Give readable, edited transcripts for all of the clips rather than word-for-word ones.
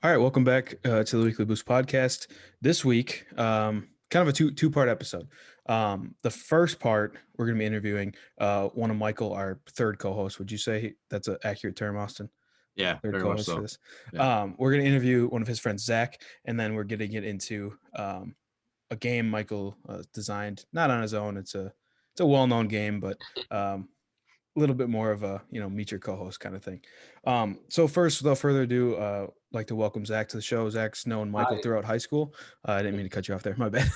All right, welcome back to the Weekly Boost podcast. This week, kind of a two-part episode. The first part, we're going to be interviewing one of Michael, our third co-host. Would you say that's an accurate term, Austin? Yeah, Third very much co-host for so. this. Yeah. We're going to interview one of his friends, Zach, and then we're going to get into a game Michael designed, not on his own. It's a well-known game, but a little bit more of a meet your co-host kind of thing. So first, without further ado, I'd like to welcome Zach to the show. Zach's known Michael Hi. throughout high school. I didn't mean to cut you off there. My bad.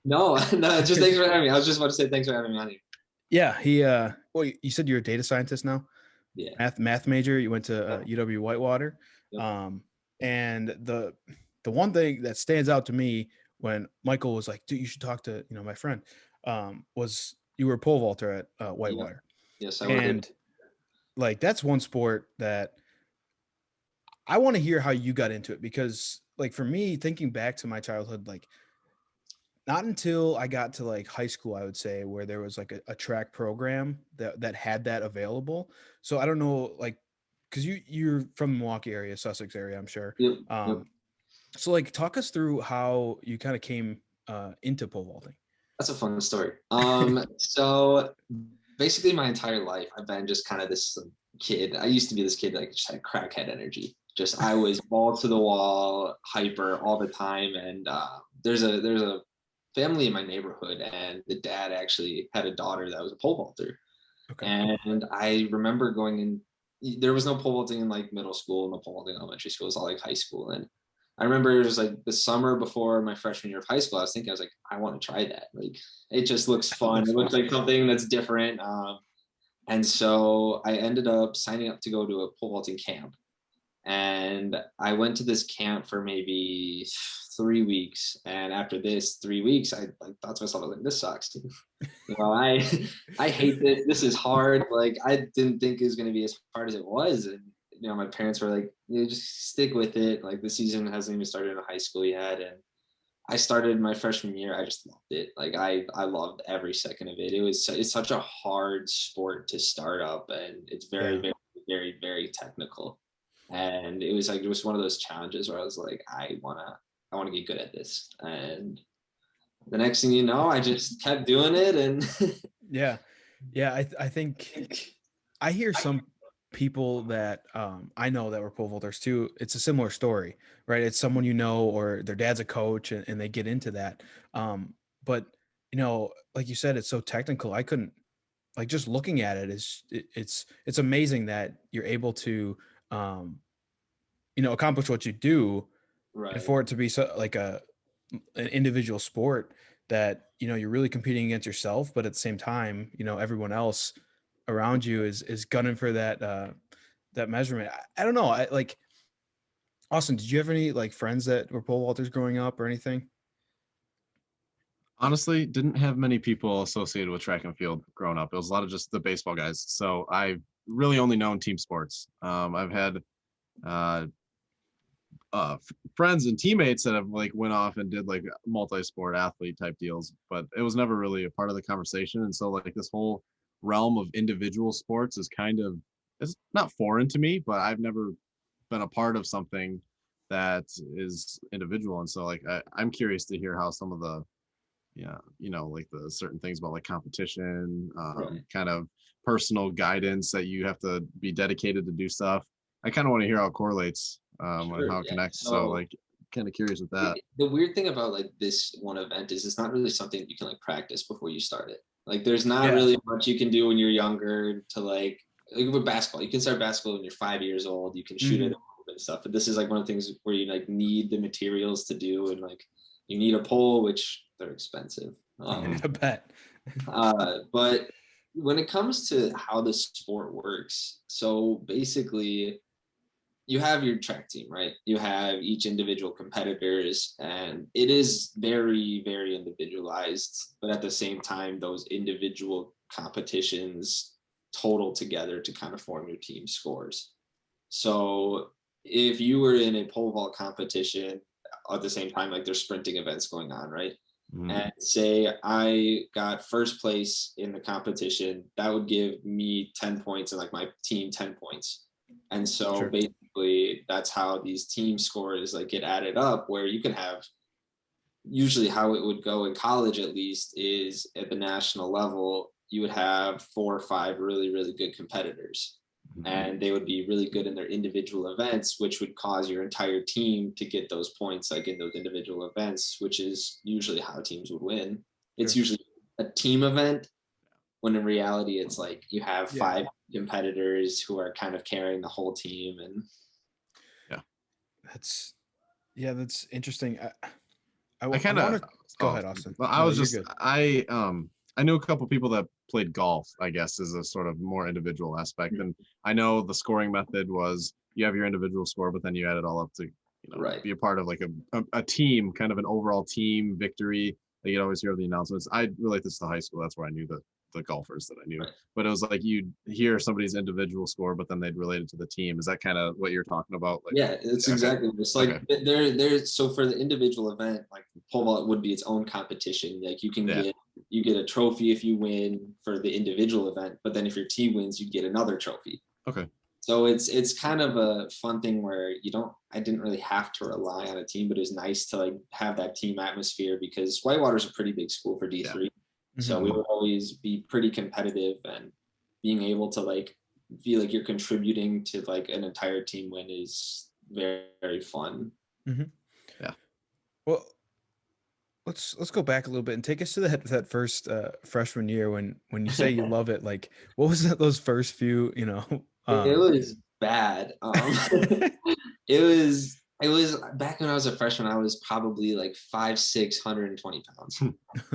No, no, just thanks for having me. I was just about to say thanks for having me on here. Yeah, well, you said you're a data scientist now. Yeah. Math major. You went to UW Whitewater. Yep. And the one thing that stands out to me when Michael was like, "Dude, you should talk to my friend," was you were a pole vaulter at Whitewater. Yes, I And like that's one sport that I want to hear how you got into it, because like for me, thinking back to my childhood, like not until I got to like high school, I would say, where there was like a track program that had that available. So I don't know, like, because you're from the Milwaukee area, Sussex area, I'm sure. Yep. So like talk us through how you kind of came into pole vaulting. That's a fun story. So basically my entire life, I've been just kind of this kid. I used to be this kid that just had crackhead energy. Just I was ball to the wall, hyper all the time. And there's a family in my neighborhood, and the dad actually had a daughter that was a pole vaulter. Okay. And I remember going in. There was no pole vaulting in like middle school, no pole vaulting in elementary school. It was all like high school. And I remember it was like the summer before my freshman year of high school. I was like, I want to try that. Like, it just looks fun. It looks like something that's different. And so I ended up signing up to go to a pole vaulting camp. And I went to this camp for maybe 3 weeks. And after this 3 weeks, I like thought to myself, like, this sucks. I hate this. This is hard. Like, I didn't think it was going to be as hard as it was. And my parents were like, just stick with it. Like, the season hasn't even started in high school yet. And I started my freshman year. I just loved it. Like, I loved every second of it. It's such a hard sport to start up, and it's very, very, very, very technical. And it was one of those challenges where I was like, I want to get good at this. And the next thing you know, I just kept doing it. And yeah. I think I hear some people that I know that were pole vaulters too. It's a similar story, right? It's someone or their dad's a coach, and they get into that. But like you said, it's so technical. I couldn't, like, just looking at it it's amazing that you're able to accomplish what you do, right. and for it to be so like an individual sport that you're really competing against yourself, but at the same time everyone else around you is gunning for that measurement. I don't know. I like, Austin, did you have any like friends that were pole vaulters growing up or anything? Honestly, didn't have many people associated with track and field growing up. It was a lot of just the baseball guys. So I've really only known team sports. I've had friends and teammates that have like went off and did like multi-sport athlete type deals, but it was never really a part of the conversation. And so like this whole realm of individual sports is it's not foreign to me, but I've never been a part of something that is individual. And so like I'm curious to hear how some of the like the certain things about like competition, Right. kind of personal guidance that you have to be dedicated to do stuff. I kind of want to hear how it correlates, and how it connects. So like kind of curious with that. The weird thing about like this one event is it's not really something you can like practice before you start it. Like, there's not really much you can do when you're younger to like with basketball. You can start basketball when you're 5 years old. You can shoot it and stuff. But this is like one of the things where you like need the materials to do, and like you need a pole, which they're expensive. I bet. But when it comes to how the sport works, so basically you have your track team, right? You have each individual competitors, and it is very, very individualized. But at the same time, those individual competitions total together to kind of form your team scores. So if you were in a pole vault competition at the same time, like there's sprinting events going on, right? And say I got first place in the competition, that would give me 10 points and like my team 10 points. And so basically basically that's how these team scores like get added up, where you can have usually how it would go in college, at least, is at the national level, you would have 4 or 5 really, really good competitors. And they would be really good in their individual events, which would cause your entire team to get those points like in those individual events, which is usually how teams would win. It's Sure. usually a team event, when in reality it's like you have Yeah. 5 competitors who are kind of carrying the whole team. And That's that's interesting. I kind want of to go ahead, Austin. I No, was you're just good. I knew a couple people that played golf, I guess, is a sort of more individual aspect. And I know the scoring method was you have your individual score, but then you add it all up to, Right. be a part of like a team, kind of an overall team victory. Like you'd always hear the announcements. I relate this to high school. That's where I knew the golfers that I knew. Right. But it was like you'd hear somebody's individual score, but then they'd relate it to the team. Is that kind of what you're talking about? Like, Yeah, it's exactly. It's like Okay. there's so for the individual event, like pole vault would be its own competition. Like you can Yeah. get a trophy if you win for the individual event, but then if your team wins, you get another trophy. Okay. So it's kind of a fun thing where I didn't really have to rely on a team, but it was nice to like have that team atmosphere, because Whitewater's a pretty big school for D3. Yeah. So we would always be pretty competitive, and being able to like feel like you're contributing to like an entire team win is very, very fun. Mm-hmm. Yeah. Well, let's go back a little bit and take us to that first freshman year when you say you love it. Like, what was those first few? It was bad. It was back when I was a freshman. I was probably like 5'6", 120 pounds.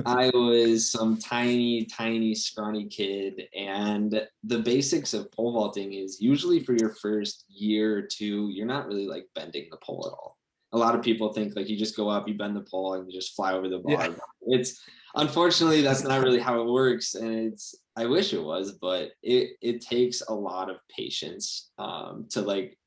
I was some tiny, scrawny kid. And the basics of pole vaulting is usually for your first year or two, you're not really like bending the pole at all. A lot of people think like you just go up, you bend the pole, and you just fly over the bar. Yeah. It's unfortunately that's not really how it works, and I wish it was, but it takes a lot of patience to like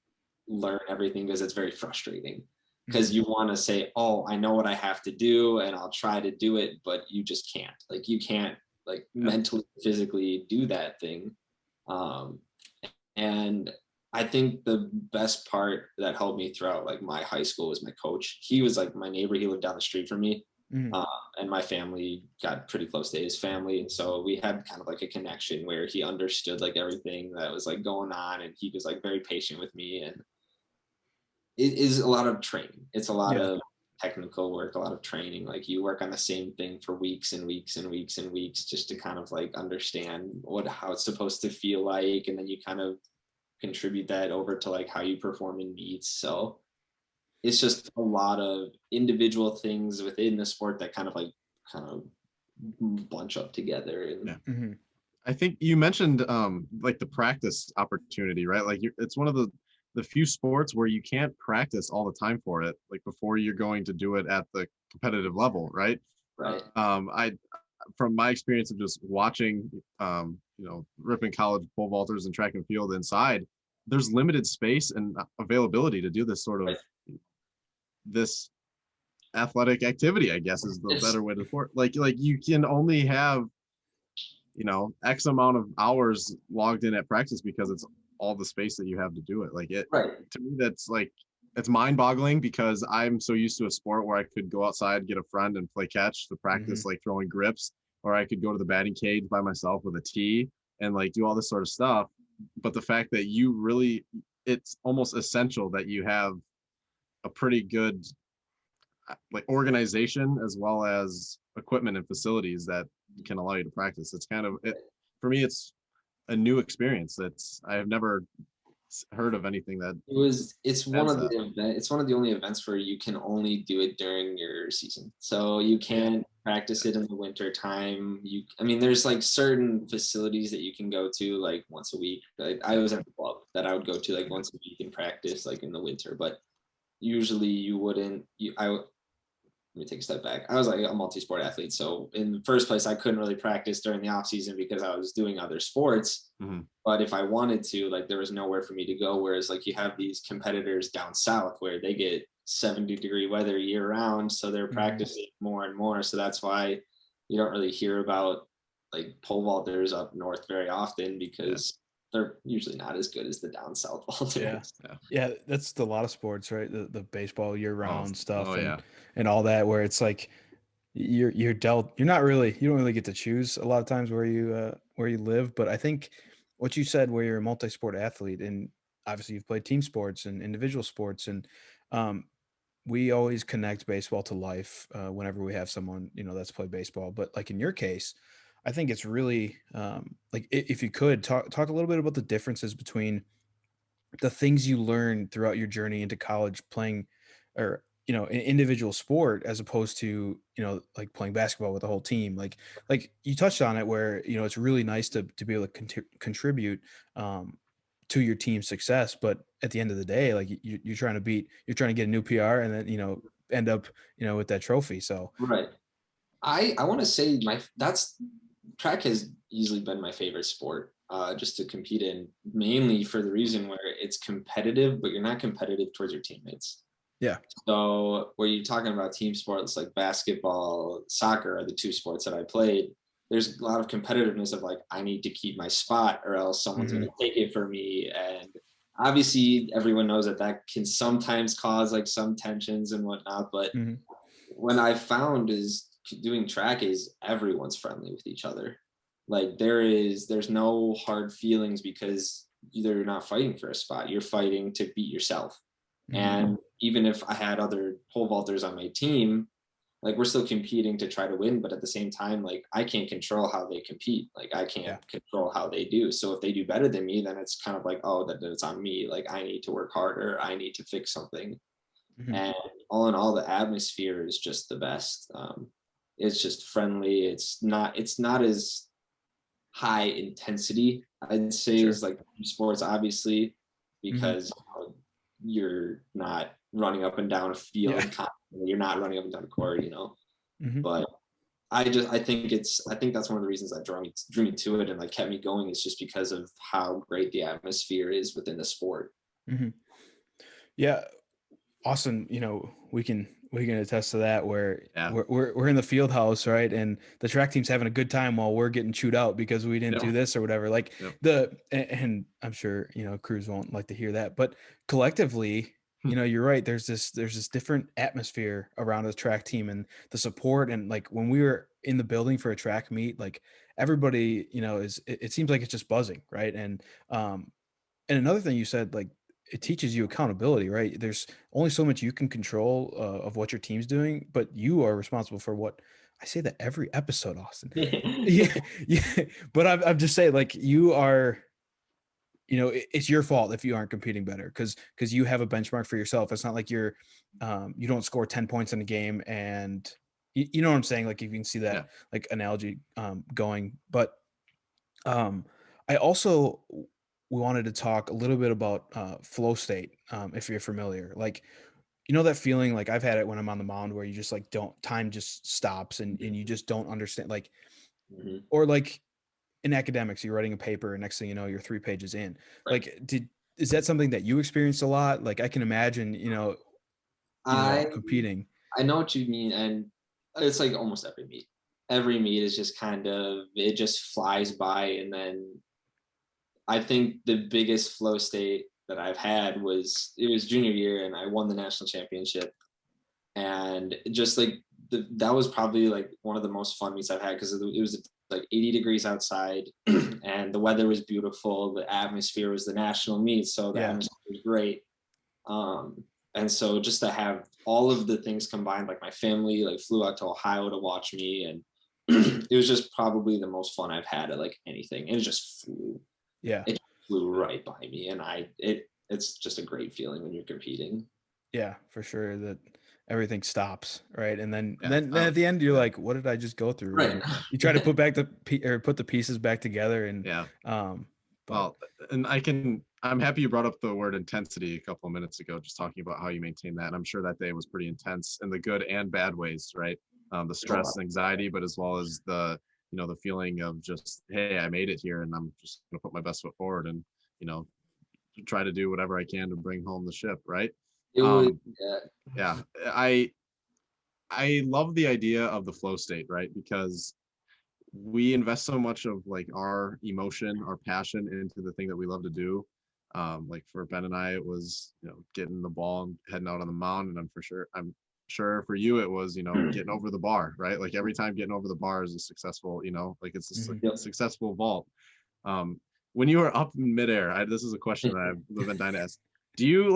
learn everything, because it's very frustrating, because you want to say, oh, I know what I have to do and I'll try to do it, but you just can't. Like you can't like mentally, physically do that thing. And I think the best part that helped me throughout like my high school was my coach. He was like my neighbor. He lived down the street from me. And my family got pretty close to his family. And so we had kind of like a connection where he understood like everything that was like going on. And he was like very patient with me. And it is a lot of training. It's a lot of technical work, a lot of training. Like you work on the same thing for weeks and weeks and weeks and weeks, just to kind of like understand how it's supposed to feel like. And then you kind of contribute that over to like how you perform in meets. So it's just a lot of individual things within the sport that kind of bunch up together. And I think you mentioned like the practice opportunity, right? Like it's one of the few sports where you can't practice all the time for it, like before you're going to do it at the competitive level, right? Right. I from my experience of just watching ripping college pole vaulters and track and field inside, there's limited space and availability to do this sort of this athletic activity, I guess is the better way to put. Like you can only have X amount of hours logged in at practice because it's all the space that you have to do it. Like to me, that's like, it's mind boggling, because I'm so used to a sport where I could go outside, get a friend and play catch to practice, like throwing grips, or I could go to the batting cage by myself with a tee and like do all this sort of stuff. But the fact that it's almost essential that you have a pretty good like organization as well as equipment and facilities that can allow you to practice. It's kind of for me, it's a new experience. I have never heard of anything that it's one of the only events where you can only do it during your season. So you can't practice it in the winter time. There's like certain facilities that you can go to like once a week. Like I was at the club that I would go to like once a week and practice like in the winter, but usually you wouldn't. Let me take a step back. I was like a multi-sport athlete. So in the first place, I couldn't really practice during the off season because I was doing other sports. But if I wanted to, like, there was nowhere for me to go. Whereas like you have these competitors down south where they get 70-degree weather year round. So they're practicing more and more. So that's why you don't really hear about like pole vaulters up north very often, because they're usually not as good as the down south vaulters. Yeah, that's a lot of sports, right? The baseball year round stuff yeah. and all that, where it's like you're dealt. You don't really get to choose a lot of times where you live. But I think what you said, where you're a multi-sport athlete, and obviously you've played team sports and individual sports, and um, we always connect baseball to life whenever we have someone that's played baseball. But like in your case, I think it's really like if you could talk a little bit about the differences between the things you learn throughout your journey into college playing or an individual sport as opposed to like playing basketball with the whole team, like you touched on it, where it's really nice to be able to contribute to your team's success, but at the end of the day, like you're trying to get a new PR and then end up with that trophy. So Right. I want to say that's track has easily been my favorite sport just to compete in, mainly for the reason where it's competitive, but you're not competitive towards your teammates. yeah. So where you're talking about team sports like basketball, soccer are the two sports that I played. There's a lot of competitiveness of like, I need to keep my spot or else someone's going to take it for me. And obviously everyone knows that can sometimes cause like some tensions and whatnot. But when I found is doing track is everyone's friendly with each other. Like there's no hard feelings because you're not fighting for a spot. You're fighting to beat yourself. And even if I had other pole vaulters on my team, like we're still competing to try to win, but at the same time, like I can't control how they compete. Like I can't control how they do. So if they do better than me, then it's kind of like, oh, that it's on me. Like I need to work harder. I need to fix something. And all in all, the atmosphere is just the best. It's just friendly. It's not as high intensity, I'd say, as like sports, obviously, because you're not running up and down a field constantly. You're not running up and down the court, But I think that's one of the reasons that drew me to it and like kept me going, is just because of how great the atmosphere is within the sport. Yeah. Austin, we can attest to that, where we're in the field house, right? And the track team's having a good time while we're getting chewed out because we didn't do this or whatever. Like and I'm sure, crews won't like to hear that, but collectively, you're right. There's this different atmosphere around the track team and the support. And like when we were in the building for a track meet, like everybody, it seems like it's just buzzing. Right. And another thing you said, like, it teaches you accountability, right? There's only so much you can control of what your team's doing, but you are responsible for what. I say that every episode, Austin. yeah. But I'm just saying, like, you are, it's your fault if you aren't competing better because you have a benchmark for yourself. It's not like you don't score 10 points in a game and you know what I'm saying? Like, you can see that like analogy going, but I also we wanted to talk a little bit about flow state, if you're familiar. Like, that feeling, like I've had it when I'm on the mound, where you just like time just stops and you just don't understand, like, or like in academics, you're writing a paper and next thing you know, you're 3 pages in. Right. Like, is that something that you experienced a lot? Like, I can imagine, competing. I know what you mean. And it's like almost every meet. Every meet is just it just flies by. And then I think the biggest flow state that I've had it was junior year and I won the national championship. And just like that was probably like one of the most fun meets I've had because it was like 80 degrees outside and the weather was beautiful. The atmosphere was the national meet. So the atmosphere was great. And so just to have all of the things combined, like my family like flew out to Ohio to watch me, and it was just probably the most fun I've had at like anything. And it just flew. Yeah. It flew right by me. And it's just a great feeling when you're competing. Yeah, for sure. That everything stops, right? And then at the end, you're like, what did I just go through? Right. And you try to put the pieces back together. And well, and I'm happy you brought up the word intensity a couple of minutes ago, just talking about how you maintain that. And I'm sure that day was pretty intense in the good and bad ways, right? The stress and anxiety, but as well as the feeling of just, hey, I made it here and I'm just going to put my best foot forward and, try to do whatever I can to bring home the ship. Right. I love the idea of the flow state, right? Because we invest so much of like our emotion, our passion into the thing that we love to do. Like for Ben and I, it was, getting the ball and heading out on the mound. And I'm sure for you, it was, getting over the bar, right? Like every time getting over the bar is a successful, like it's a Mhm. successful vault. When you are up in midair, this is a question that I've been dying to ask. Do you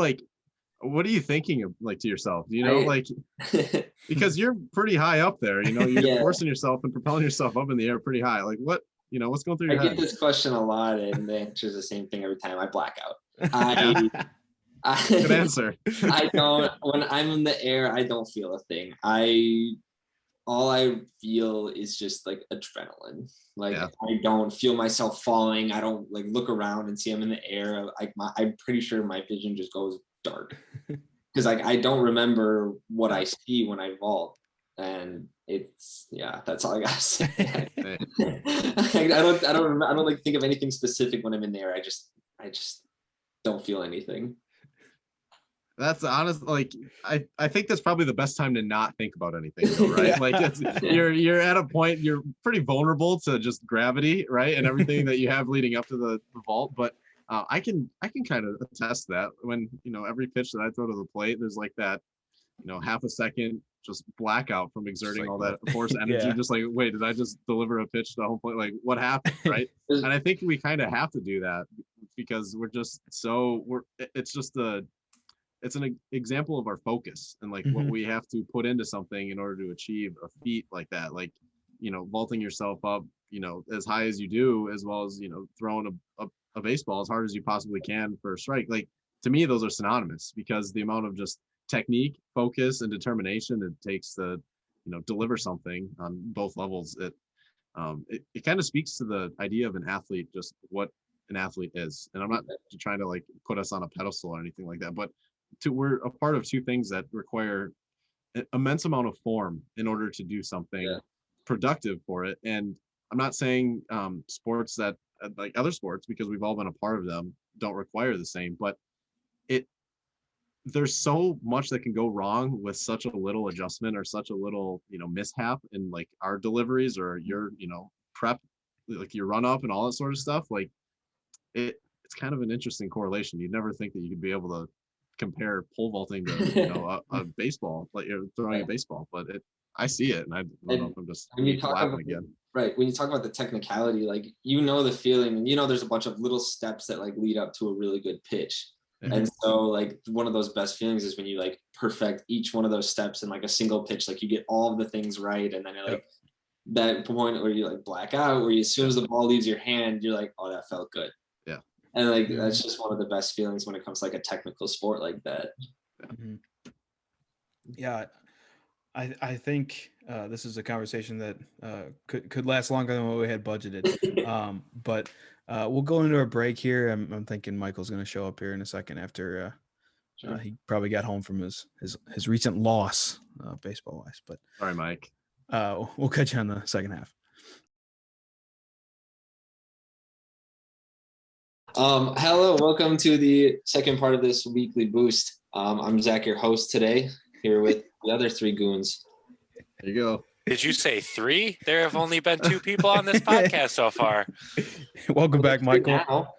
what are you thinking of, like, to yourself? Because you're pretty high up there, you're Yeah. forcing yourself and propelling yourself up in the air pretty high. Like what's going through I your get head? this question a lot, and the answer is the same thing every time. I black out. Good I answer. I don't. When I'm in the air, I don't feel a thing. All I feel is just like adrenaline. Like Yeah. I don't feel myself falling. I don't like look around and see I'm in the air. I'm pretty sure my vision just goes dark because I don't remember what I see when I vault, and that's all I gotta say. I don't like think of anything specific when I'm in there. I just don't feel anything. That's honest. Like I think that's probably the best time to not think about anything, though, right? Yeah. Like you're at a point, you're pretty vulnerable to just gravity, right, and everything that you have leading up to the vault. But I can kind of attest that when every pitch that I throw to the plate, there's like that half a second just blackout from exerting all that force energy. Yeah. Just like, wait, did I just deliver a pitch to home plate? Like, what happened, right? And I think we kind of have to do that because it's an example of our focus and like what we have to put into something in order to achieve a feat like that. Like, vaulting yourself up, as high as you do, as well as, throwing a baseball as hard as you possibly can for a strike. Like, to me, those are synonymous because the amount of just technique, focus, and determination it takes to, deliver something on both levels. It kind of speaks to the idea of an athlete, just what an athlete is. And I'm not trying to like put us on a pedestal or anything like that, but we're a part of two things that require an immense amount of form in order to do something productive for it. And I'm not saying sports that like other sports, because we've all been a part of them, don't require the same, but there's so much that can go wrong with such a little adjustment or such a little mishap in like our deliveries or your prep, like your run up and all that sort of stuff. Like it's kind of an interesting correlation. You'd never think that you could be able to compare pole vaulting to a baseball, like you're throwing a baseball, but I see it, and I don't know if I'm just laughing again. Right, when you talk about the technicality, like the feeling, and there's a bunch of little steps that like lead up to a really good pitch. And so like one of those best feelings is when you like perfect each one of those steps in like a single pitch, like you get all of the things right, and then like that point where you like black out, where as soon as the ball leaves your hand, you're like, oh, that felt good. Yeah. And like that's just one of the best feelings when it comes to like a technical sport like that. Yeah, I think this is a conversation that could last longer than what we had budgeted. But we'll go into a break here. I'm thinking Michael's going to show up here in a second after he probably got home from his recent loss, baseball wise. But sorry, Mike. We'll catch you on the second half. Hello, welcome to the second part of this weekly boost. I'm Zach, your host today, here with the other three goons. There you go. Did you say three? There have only been two people on this podcast so far. Welcome back, Michael. Now.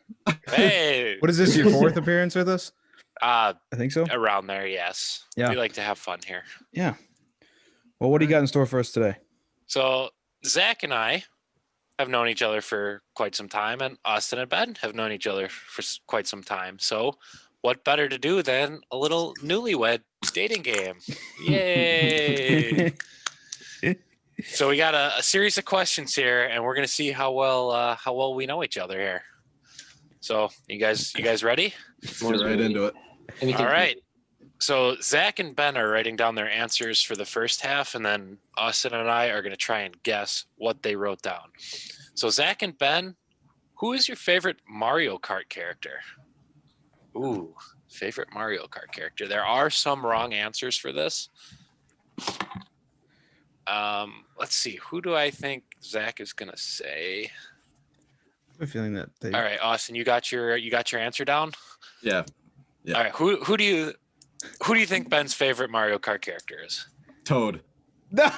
Hey. What is this, your fourth appearance with us? I think so. Around there, yes. Yeah. We like to have fun here. Yeah. Well, what do you got in store for us today? So Zach and I have known each other for quite some time, and Austin and Ben have known each other for quite some time. So what better to do than a little newlywed dating game? Yay! So we got a series of questions here, and we're gonna see how well we know each other here. So you guys ready? Let's get right into it. All right. So Zach and Ben are writing down their answers for the first half, and then Austin and I are going to try and guess what they wrote down. So Zach and Ben, who is your favorite Mario Kart character? Ooh, favorite Mario Kart character. There are some wrong answers for this. Let's see. Who do I think Zach is going to say? I have a feeling that All right, Austin, you got your answer down? Yeah. All right. Who do you think Ben's favorite Mario Kart character is? Toad. No,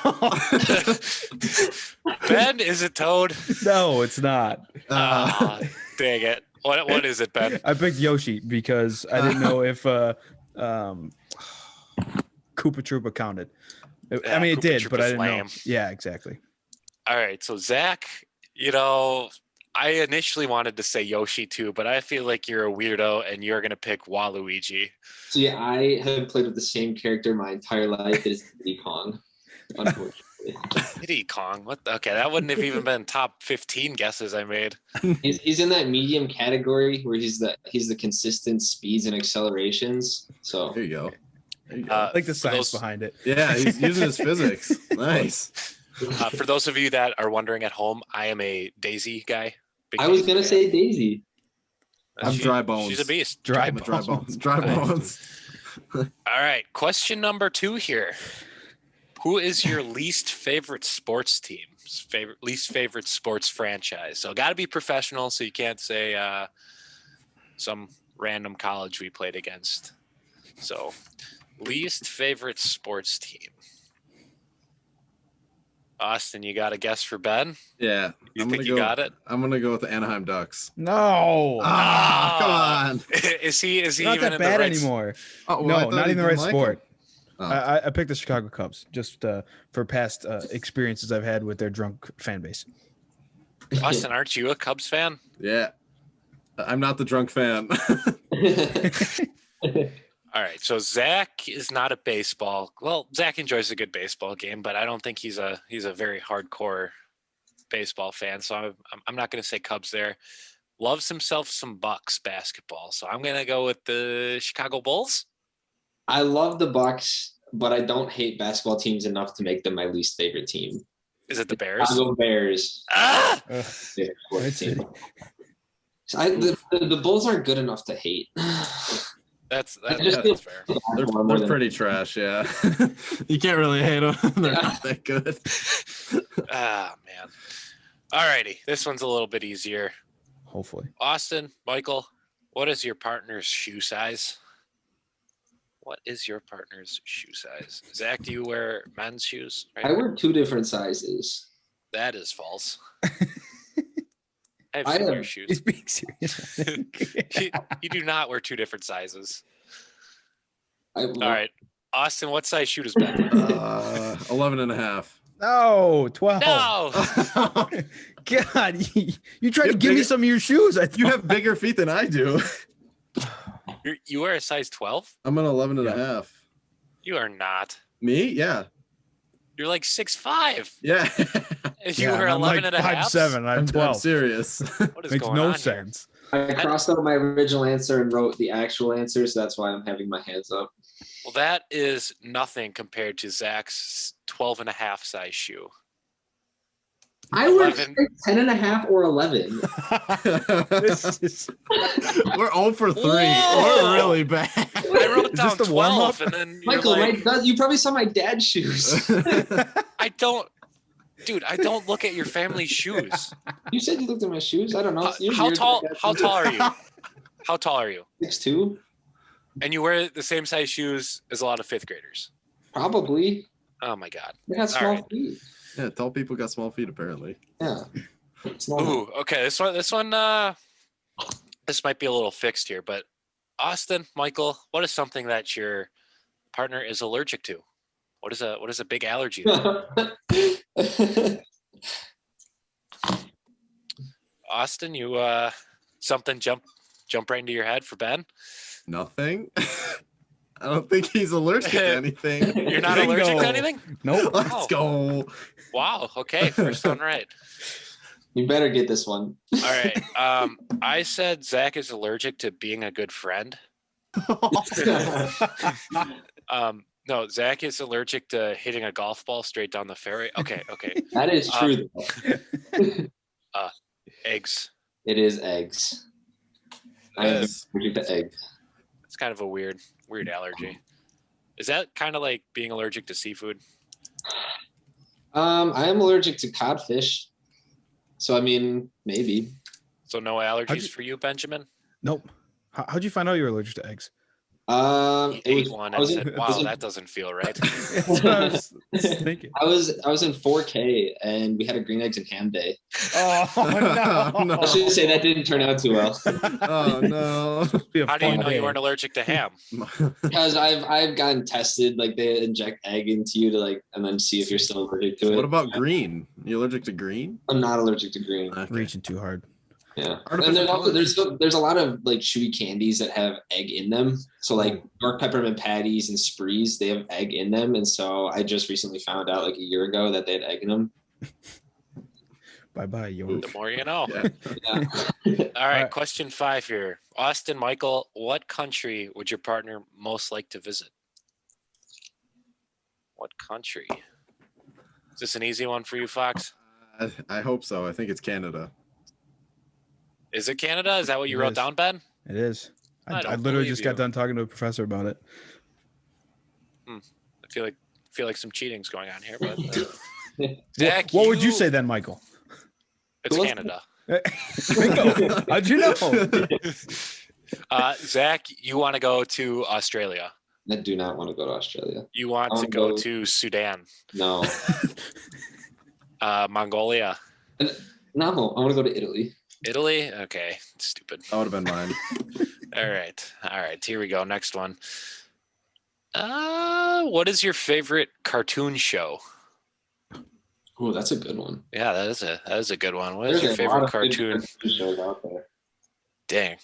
Ben, is it Toad? no, it's not. Ah, dang it. What is it, Ben? I picked Yoshi because I didn't know if Koopa Troopa counted. I mean, it Koopa did, but I Troopa's didn't know. lame. Yeah, exactly. All right, so Zach, I initially wanted to say Yoshi too, but I feel like you're a weirdo and you're gonna pick Waluigi. So yeah, I have played with the same character my entire life. It is Diddy Kong, unfortunately. Diddy Kong. What? Okay, that wouldn't have even been top 15 guesses I made. He's in that medium category where he's the consistent speeds and accelerations. So There you go. There you go. I like the For science those- behind it. Yeah, he's using his physics. Nice. For those of you that are wondering at home, I am a Daisy guy. Big I was Daisy gonna fan. say Daisy. I'm Dry Bones. She's a beast. Dry I'm a Dry bones. Bones. Dry Bones. All right, question number 2 here. Who is your least favorite sports team? Least favorite sports franchise? So got to be professional, so you can't say some random college we played against. So least favorite sports team. Austin, you got a guess for Ben? Yeah. You think you got it? I'm gonna go with the Anaheim Ducks. No, Ah, come on. Is he not even that in bad the right anymore. Oh, well, I No, thought not you even the didn't right like sport. them. Oh. I picked the Chicago Cubs just for past experiences I've had with their drunk fan base. Austin, aren't you a Cubs fan? Yeah. I'm not the drunk fan. All right, so Zach is not a baseball. Well, Zach enjoys a good baseball game, but I don't think he's a very hardcore baseball fan. So I'm not going to say Cubs there. Loves himself some Bucks basketball, so I'm going to go with the Chicago Bulls. I love the Bucks, but I don't hate basketball teams enough to make them my least favorite team. Is it the Bears? Chicago Bears. Ah! Favorite I sports see. team. So the Bulls aren't good enough to hate. That's just feel- fair. They're pretty trash, yeah. You can't really hate them. They're not that good. Ah, man. All righty, this one's a little bit easier. Hopefully. Austin, Michael, what is your partner's shoe size? What is your partner's shoe size? Zach, do you wear men's shoes? I wear 2 different sizes. That is false. I have I similar am- He's shoes. being serious. I think. You do not wear 2 different sizes. All All right. Austin, what size shoe does Ben wear? 11 and a half. No, 12. No. God, you tried to Get give me bigger- some of your shoes. You have bigger feet than I do. You wear a size 12? I'm an 11 and a Yeah. half. You are not. Me? Yeah. You're like 6'5". Yeah. If you Yeah, were I'm 11 like and a half. 5'7". I'm I'm 12. serious. What is Makes going no on here? sense. I crossed out my original answer and wrote the actual answer, so that's why I'm having my hands up. Well, that is nothing compared to Zach's 12 and a half size shoe. I wear 11. 10 and a half or 11. This is We're 0 for 3. Whoa! We're really bad. I wrote Is down this the warm-up? 12, and then you're Michael, like, you probably saw my dad's shoes. I don't look at your family's shoes. You said you looked at my shoes. I don't know. How tall are you? How tall are you? 6'2"? And you wear the same size shoes as a lot of 5th graders. Probably. Oh my God. I got small right. feet. Yeah, tall people got small feet apparently. Yeah. It's normal. Ooh, okay. This one, this might be a little fixed here, but Austin, Michael, what is something that your partner is allergic to? What is a big allergy there? Austin, you something jump right into your head for Ben? Nothing. I don't think he's allergic to anything. You're not Bingo. allergic to anything? nope. Let's go. Wow. Okay, first one right. You better get this one. All right. I said Zach is allergic to being a good friend. No, Zach is allergic to hitting a golf ball straight down the fairway. Okay. That is true. Though. Eggs. It is eggs. I am Yes. allergic to eggs. It's kind of a weird allergy. Is that kind of like being allergic to seafood? I am allergic to codfish. So I mean, maybe. So no allergies for you, Benjamin? Nope. How'd you find out you were allergic to eggs? It Ate was, one I and was in, said, I was "Wow, in, that doesn't feel right." That's what I was thinking. I was in 4K and we had a green eggs and ham day. Oh no! No. I should say that didn't turn out too well Oh no. Be a How do you fun know you day. weren't allergic to ham? because I've gotten tested. Like they inject egg into you to like and then see if you're still allergic to it. What about green? You allergic to green? I'm not allergic to green. Okay. Reaching too hard. Yeah, Artificial and there's also colors. there's a lot of like chewy candies that have egg in them. So like dark peppermint patties and sprees, they have egg in them, and so I just recently found out like a year ago that they had egg in them. Bye bye, York. The more you know. Yeah. Yeah. All right, question 5 here. Austin, Michael, what country would your partner most like to visit? What country? Is this an easy one for you, Fox? I hope so. I think it's Canada. Is it Canada? Is that what you It wrote is. down, Ben? It is. I I don't literally believe just got you. done talking to a professor about it. I feel like some cheating's going on here, but Zach, What would you say then, Michael? It's Well, Canada. Bingo. How'd you know? Zach, you want to go to Australia. I do not want to go to Australia. You want I to wanna go go- to Sudan, No, Mongolia, no, I want to go to Italy. Italy. Okay, stupid. That would have been mine. All right. Here we go. Next one. What is your favorite cartoon show? Oh, that's a good one. Yeah, that is a good one. What is There's your a lot favorite of good cartoon? shows out there. Dang.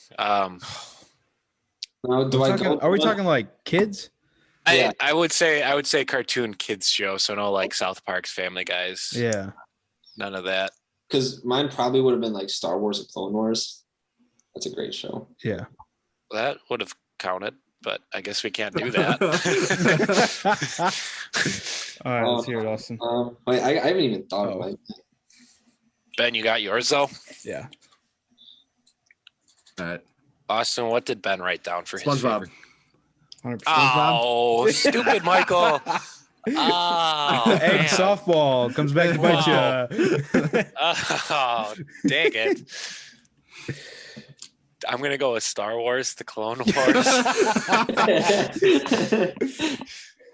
Now, do I go? Are we talking like kids? Yeah. I would say cartoon kids show. So no like South Park's Family Guys. Yeah. None of that. Because mine probably would have been like Star Wars or Clone Wars. That's a great show. Yeah. That would have counted, but I guess we can't do that. All right, let's hear it, Austin. Wait, I haven't even thought of Oh. mine. Ben, you got yours though. Yeah. All right. Austin, what did Ben write down for his SpongeBob. favorite? 100%. Oh, stupid Michael. Oh, Egg man. softball comes back to bite you. Oh, dang it. I'm going to go with Star Wars, The Clone Wars.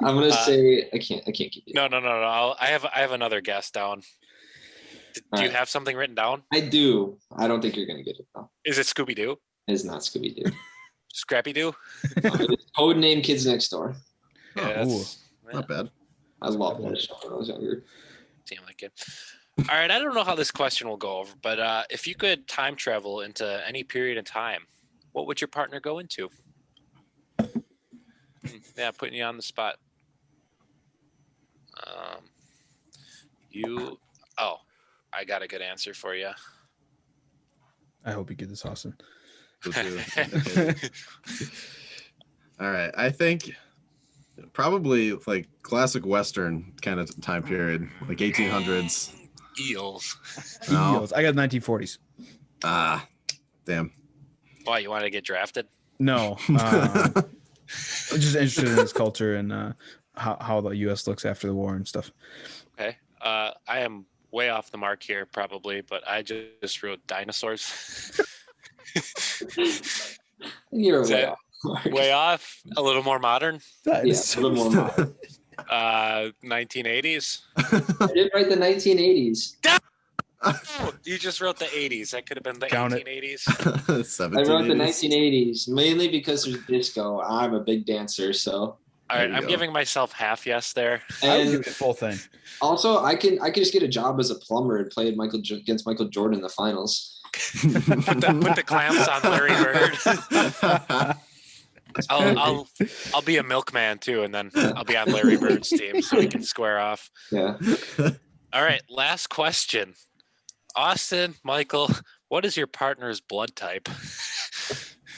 I'm gonna say I can't keep it. No. I have another guess down. Do you have something written down? I do. I don't think you're gonna get it though. Is it Scooby-Doo? It's not Scooby Doo. Scrappy-Doo? Code name Kids Next Door. Yeah, that's- Not bad. I love that show when I was younger. Seem like it. All right, I don't know how this question will go over, but if you could time travel into any period of time, what would your partner go into? Yeah, putting you on the spot. I got a good answer for you. I hope you get this, Austin. So too. All right. I think probably like classic Western kind of time period, like 1800s. Eels. No. Eagles. I got 1940s. Damn. Why, you want to get drafted? No. I'm just interested in this culture and how the U.S. looks after the war and stuff. Okay. I am way off the mark here, probably, but I just wrote dinosaurs. You're Is way that off. way off? A little more modern? Yeah, a little more modern. 1980s? I did write the 1980s. Oh, you just wrote the 80s. That could have been the Count it. 1880s. I wrote the 1780s. 1980s mainly because there's disco. I'm a big dancer, so. All There right, you I'm go. giving myself half yes there. I would And give it a full thing. also, I can just get a job as a plumber and play against Michael Jordan in the finals. Put the clamps on Larry Bird. I'll be a milkman too, and then I'll be on Larry Bird's team so we can square off. Yeah. All right, last question. Austin, Michael, what is your partner's blood type?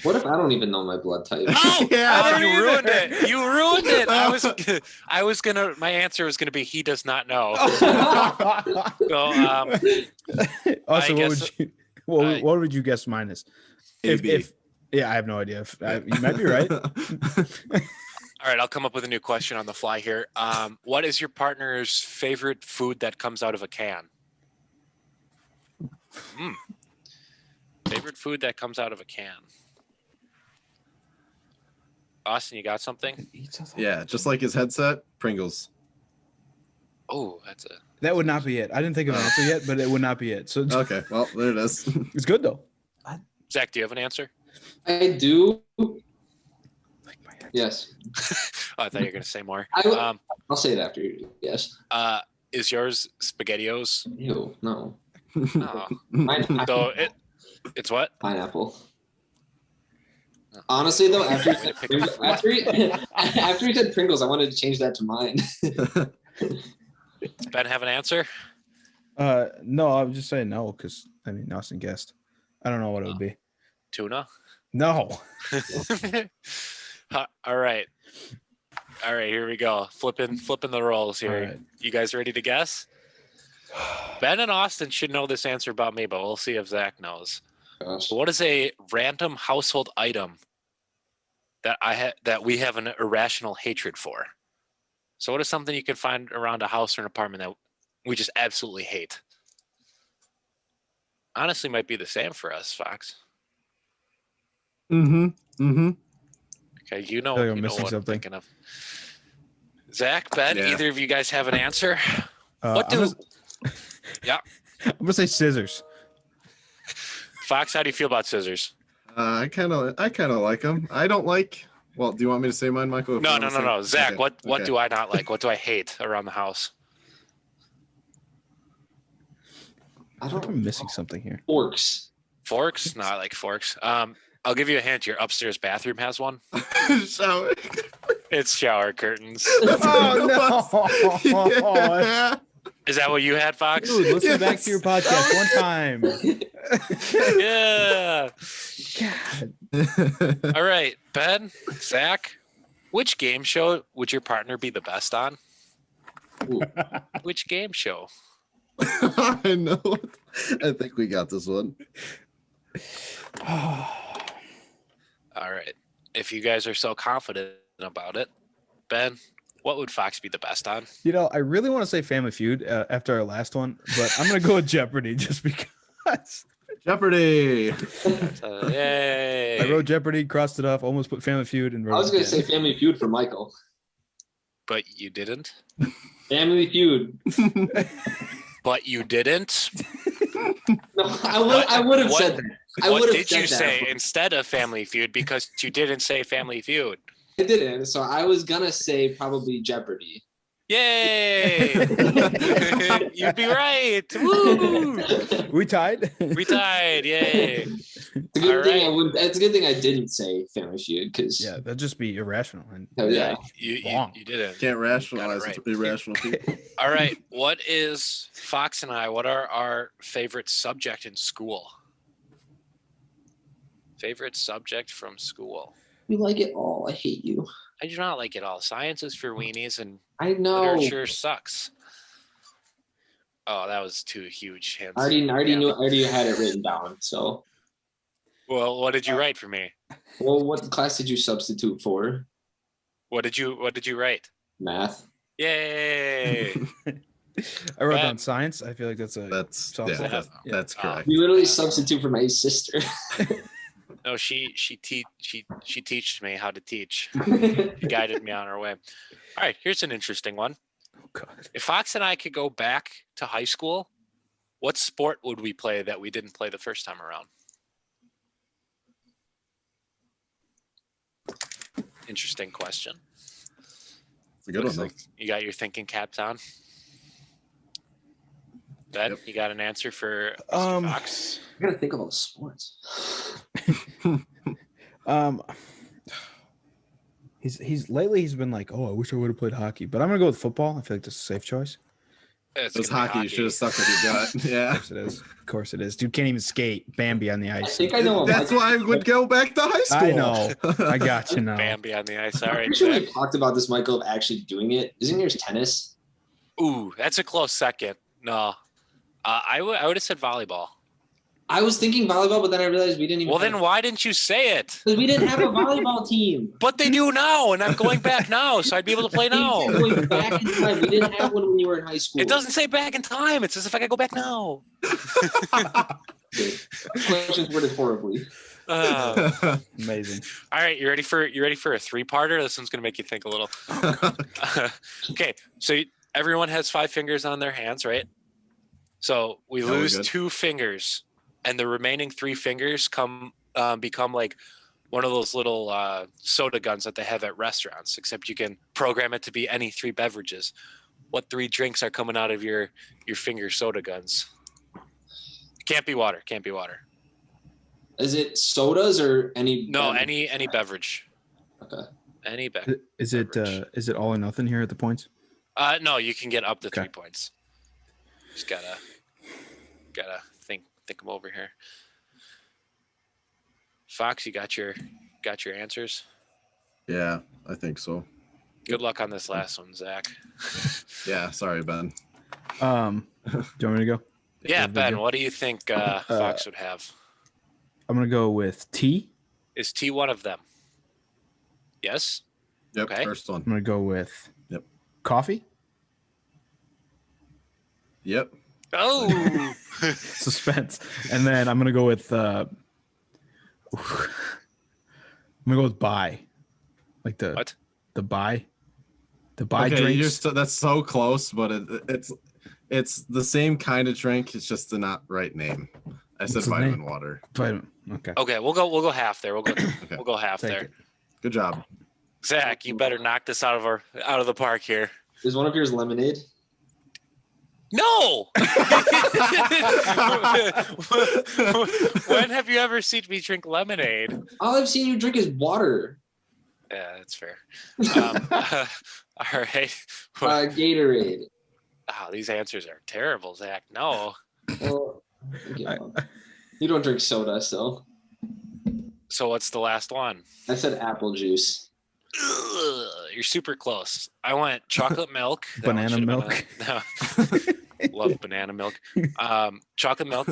What if I don't even know my blood type? Oh, Yeah, oh, I you don't ruined either. it. You ruined it. My answer was gonna be he does not know. So, Austin, guess- what would you guess mine is? AB. Yeah, I have no idea. You might be right. all right, I'll come up with a new question on the fly here. What is your partner's favorite food that comes out of a can? Favorite food that comes out of a can. Austin, you got something? Yeah, just like his headset, Pringles. Oh, that's a. That would not be it. I didn't think of an answer yet, but it would not be it. So Okay, well, there it is. it's good though. Zach, do you have an answer? I do. Like my head. Yes. Oh, I thought you were gonna say more. I'll say it after you. Yes. Is yours SpaghettiOs? Ew, no. Oh. Pineapple. So it's what? Pineapple. Honestly, though, after he said Pringles, I wanted to change that to mine. Does Ben have an answer? No, I was just saying no because I mean Austin guessed. I don't know what it would be. Tuna? No. All right. Here we go. Flipping the roles here. Right. You guys ready to guess? Ben and Austin should know this answer about me, but we'll see if Zach knows. Gosh. So what is a random household item that we have an irrational hatred for? So what is something you can find around a house or an apartment that we just absolutely hate? Honestly, might be the same for us, Fox. Mm-hmm. Mm-hmm. Okay, you know, I feel like I'm you know missing what I'm something. thinking of. Zach, Ben, Yeah. either of you guys have an answer? I'm gonna say scissors. Fox, how do you feel about scissors? I kind of like them. I don't like. Well, do you want me to say mine, Michael? If No. you wanna say- Zach, Okay, what okay. do I not like? What do I hate around the house? I I think don't I'm missing something here. Forks. Forks? No, I like forks. I'll give you a hint. Your upstairs bathroom has one. Shower. It's shower curtains. Oh, no. Yeah. Is that what you had, Fox? Dude, listen back Yes. to your podcast one time. Yeah. God. All right, Ben, Zach, which game show would your partner be the best on? Ooh. Which game show? I know. I think we got this one. All right. If you guys are so confident about it, Ben, what would Fox be the best on? You know, I really want to say Family Feud after our last one, but I'm gonna go with Jeopardy just because. Jeopardy. Yay. I wrote Jeopardy, crossed it off, almost put Family Feud, and wrote I was it going to again. say Family Feud for Michael. But you didn't. Family Feud. But you didn't. No, I would have What- said that. I What would have did you said say that. instead of Family Feud? Because you didn't say Family Feud. I didn't. So I was going to say probably Jeopardy. Yay! You'd be right. Woo! We tied. It's We tied. Yay! a good All thing right. I wouldn't. It's a good thing I didn't say Family Feud because Yeah, that'd just be irrational. And yeah. You Wrong. didn't. Can't rationalize Got it right. irrational people. All right. What is Fox and I? What are our favorite subject in school? Favorite subject from school? We like it all. I hate you. I do not like it all. Science is for weenies and I know. literature sucks. Oh, that was two huge hints. I already Yeah. knew. I already had it written down. So, Well, what did you write for me? well, what class did you substitute for? What did you write? Math. Yay! I wrote Ben. down science. I feel like that's a That's softball. yeah, Yeah. that's correct. You literally substitute for my sister. No, she teached me how to teach. She guided me on our way. All right, here's an interesting one. Oh God. If Fox and I could go back to high school, what sport would we play that we didn't play the first time around? Interesting question. It's a good Looks one. like you got your thinking caps on. Ben, Yep. you got an answer for Mr. Fox? I gotta think of all the sports. He's been like, oh, I wish I would have played hockey, but I'm gonna go with football. I feel like that's a safe choice. It's It was gonna be hockey. You should have stuck with your gut. Yeah. Of course it is. Of course it is. Dude can't even skate. Bambi on the I ice. think I know. That's why I would go back to high school. I know. I got you now. Bambi on the ice. All I'm right, pretty sure Zach. we talked about this, Michael, of actually doing it. Isn't yours tennis? Ooh, that's a close second. No, I would have said volleyball. I was thinking volleyball, but then I realized we didn't even. Well, then why didn't you say it? because we didn't have a volleyball team. But they do now, and I'm going back now, so I'd be able to play now. Going back in time, we didn't have one when you were in high school. It doesn't say back in time. It says if I could go back now. Questions worded horribly. Amazing. All right, you ready for a 3-parter? This one's gonna make you think a little. Okay, so everyone has 5 fingers on their hands, right? So we lose 2 fingers, and the remaining 3 fingers become like one of those little soda guns that they have at restaurants, except you can program it to be any 3 beverages. What 3 drinks are coming out of your finger soda guns? Can't be water. Can't be water. Is it sodas or any? No, beverage? any beverage. Okay. Any beverage. Is it all or nothing here at the points? No, you can get up to 3 points. Just gotta think them over here. Fox, you got your answers? Yeah, I think so. Good luck on this last one, Zach. Yeah, sorry, Ben. Do you want me to go? Yeah, Ben, what do you think Fox would have? I'm gonna go with tea. Is tea one of them? Yes. Yep. Okay. First one. I'm gonna go with coffee. Yep. Oh, Suspense. And then I'm gonna go with buy. Like the what? The buy. The buy Okay, drinks. that's so close, but it's the same kind of drink. It's just the not right name. I said vitamin water. Vitamin. Okay. Okay, we'll go half there. We'll go half Take there. it. Good job. Zach, you better knock this out of the park here. Is one of yours lemonade? No. When have you ever seen me drink lemonade? All I've seen you drink is water. Yeah, that's fair. All right. Gatorade. Oh, these answers are terrible, Zach. No. Well, you don't drink soda, so. So what's the last one? I said apple juice. Ugh, you're super close. I went chocolate milk. Banana milk. Love banana milk. Chocolate milk.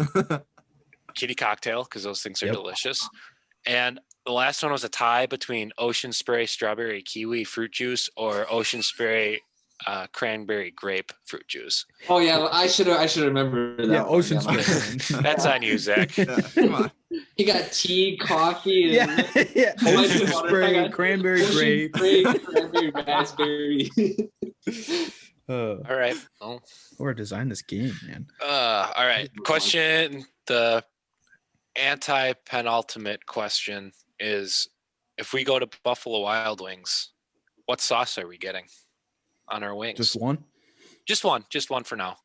Kitty cocktail, because those things are delicious. And the last one was a tie between Ocean Spray strawberry kiwi fruit juice or Ocean Spray cranberry grape fruit juice. Oh yeah, I should remember that. Yeah, Ocean Spray. That's on you, Zach. Yeah, come on. You got tea, coffee, and Ocean Spray, cranberry grape. cranberry, raspberry. All right. Well, or design this game, man. all right. Question. The anti-penultimate question is: if we go to Buffalo Wild Wings, what sauce are we getting on our wings? Just one? Just one for now.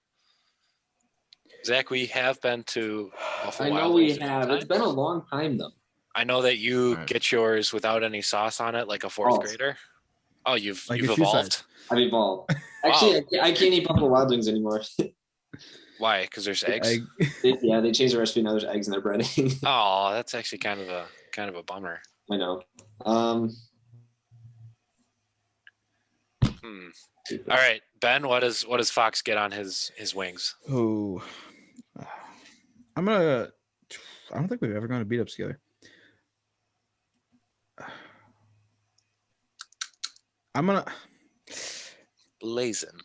Zach, we have been to Buffalo I know Wild we Wings have. It's been a long time though. I know that you get yours without any sauce on it, like a 4th grader. Oh, you've evolved. I've evolved. Actually, I can't eat Buffalo Wild Wings anymore. Why? Because there's eggs. They changed the recipe. Now there's eggs in their breading. Oh, that's actually kind of a bummer. I know. All right, Ben. What does Fox get on his wings? Oh, I don't think we've ever gone to beat ups together. I'm gonna blazing.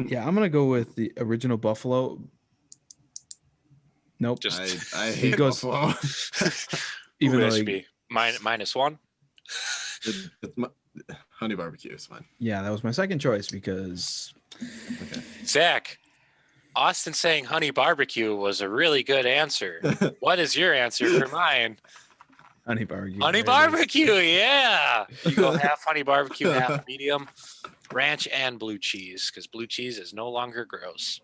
Yeah, I'm gonna go with the original Buffalo. Nope. I hate Buffalo. Even though should be -1. Honey barbecue is fine. Yeah, that was my second choice because. Okay. Zach, Austin saying honey barbecue was a really good answer. What is your answer for mine? Honey barbecue. Honey barbecue, yeah. You go half honey barbecue, half medium, ranch and blue cheese, because blue cheese is no longer gross.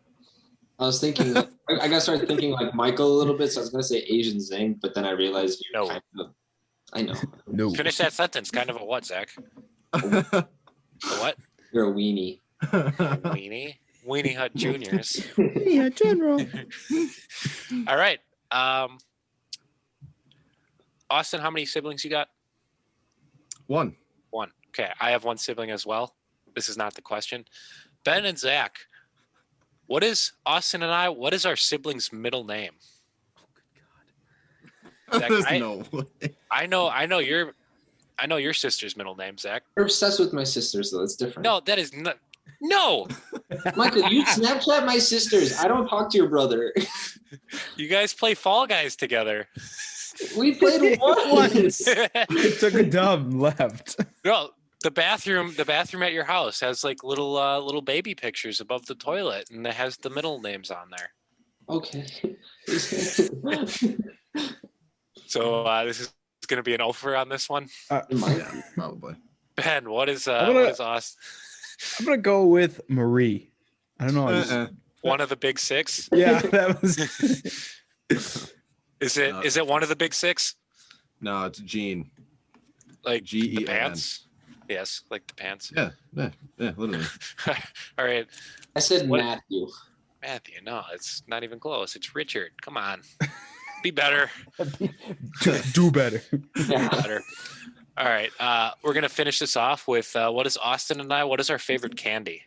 I was thinking, I got started thinking like Michael a little bit, so I was going to say Asian zing, but then I realized you're kind of, I know. No. Finish that sentence. Kind of a what, Zach? A what? You're a weenie. Weenie? Weenie Hut Juniors. Yeah, General. All right. Austin, how many siblings you got? One. Okay, I have one sibling as well. This is not the question. Ben and Zach, what is Austin and what is our sibling's middle name? Oh, Zach, there's no way. I know your sister's middle name, Zach. You're obsessed with my sisters, though. It's different. No, that is not. No. Michael, you Snapchat my sisters. I don't talk to your brother. You guys play Fall Guys together. We played once. I took a dub and left. No, the bathroom at your house has like little baby pictures above the toilet, and it has the middle names on there. Okay. So this is going to be an offer on this one. Yeah, probably. Ben, what is Austin? I'm gonna go with Marie. I don't know. One of the big six? Yeah, that was. Is it one of the big six? No, it's Gene. Like G-E-N. the pants? Yes, like the pants. Yeah, literally. All right. I said What- Matthew. Matthew, no, it's not even close. It's Richard. Come on. Be better. Do better. Yeah. Better. All right. We're going to finish this off with what is Austin and I? What is our favorite candy?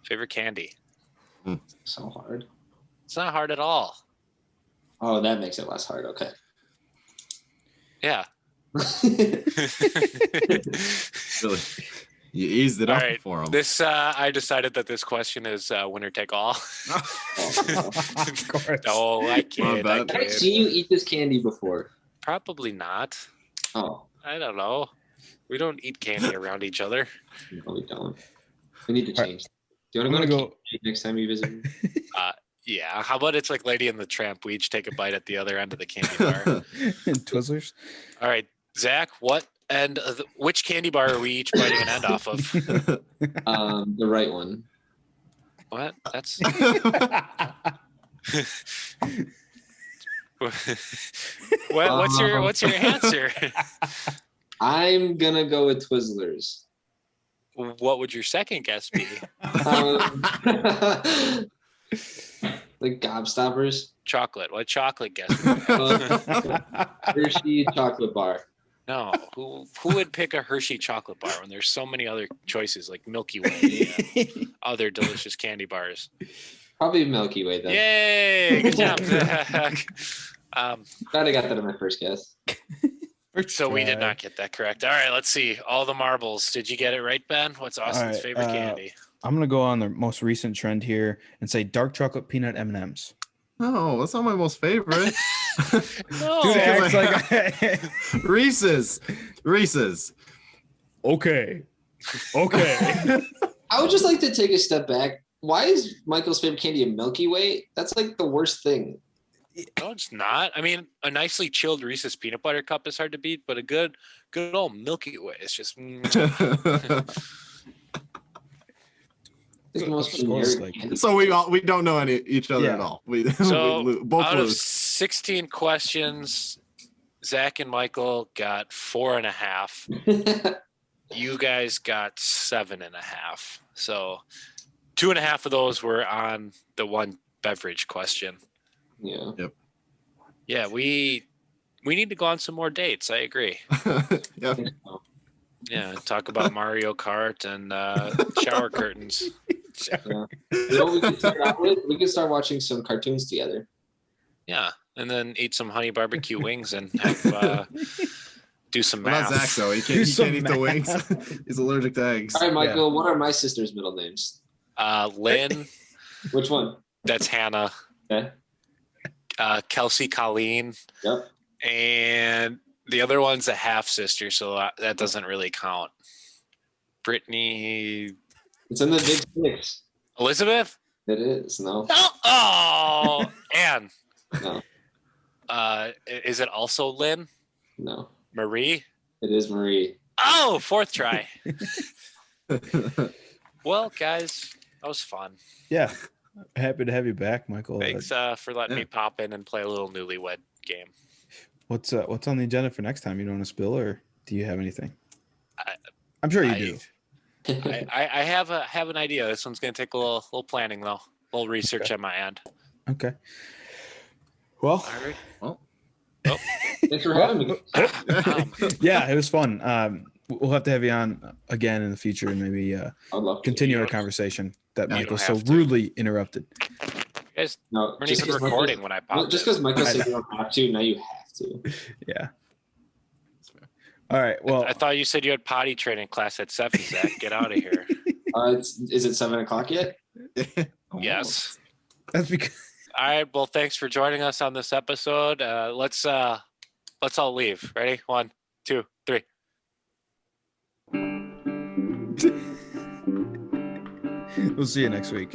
Favorite candy? So hard. It's not hard at all. Oh, that makes it less hard. Okay. Yeah. Really. You eased it All up right. for him. This I decided that this question is winner take all. Of course. No, I kid. I bad. I've kid. seen you eat this candy before. Probably not. Oh, I don't know. We don't eat candy around each other. no, we don't. We need to change. Do you I'm want to gonna go go. next time you visit me? Yeah. How about it's like Lady and the Tramp? We each take a bite at the other end of the candy bar. Twizzlers. All right, Zach. Which candy bar are we each biting an end off of? The right one. What? That's what's your answer? I'm gonna go with Twizzlers. What would your second guess be? Like Gobstoppers. Chocolate. What chocolate guess? Hershey chocolate bar. No. Who would pick a Hershey chocolate bar when there's so many other choices like Milky Way and other delicious candy bars? Probably Milky Way then. Yay! Good job, Zach. Glad I got that in my first guess. So we did not get that correct. All right, let's see. All the marbles. Did you get it right, Ben? What's Austin's right, favorite candy? I'm gonna go on the most recent trend here and say dark chocolate peanut M&Ms. No, that's not my most favorite. No. Dude, Because acts like Reese's. okay. I would just like to take a step back. Why is Michael's favorite candy a Milky Way? That's like the worst thing. No, it's not. I mean, a nicely chilled Reese's peanut butter cup is hard to beat, but a good old Milky Way is just. It's the most Of course, generic candy. So we don't know each other at all. So both out of lose. 16 questions, Zach and Michael got 4.5. You guys got 7.5. So 2.5 of those were on the one beverage question. Yeah. Yeah, we need to go on some more dates. I agree. Yeah. Yeah, talk about Mario Kart and shower curtains. Yeah. You know what we could start out with? We could start watching some cartoons together. Yeah, and then eat some honey barbecue wings and have do some Well, math. not Zach though. He Do can't some eat the wings. He's allergic to eggs. All right, Michael, what are my sister's middle names? Lynn, Which one? that's Hannah. Okay. Kelsey Colleen, Yep. and the other one's a half sister, so that doesn't really count. Brittany, It's in the big six. Elizabeth. It is. No. Oh, Anne. No. Is it also Lynn? No. Marie? It is Marie. Oh, fourth try. Well, guys, that was fun. Yeah. Happy to have you back, Michael. Thanks for letting me pop in and play a little Newlywed Game. What's on the agenda for next time? You don't want to spill, or do you have anything? I'm sure you do. I have an idea. This one's going to take a little planning, though. A little research on my end. Okay. Well, All right. Well, Thanks for having me. yeah, it was fun. We'll have to have you on again in the future and maybe I'd love to. continue our conversation that You Michael don't so have to. rudely interrupted. You guys No, weren't just even 'cause recording Michael, when I well, popped just in. because Michael said you don't have to, now you have to. Yeah. All right. Well, I thought you said you had potty training class at 7, Zach. Get out of here. Is it 7:00 yet? Yes. that's because All right. Well, thanks for joining us on this episode. Let's all leave. Ready? 1, 2, 3. We'll see you next week.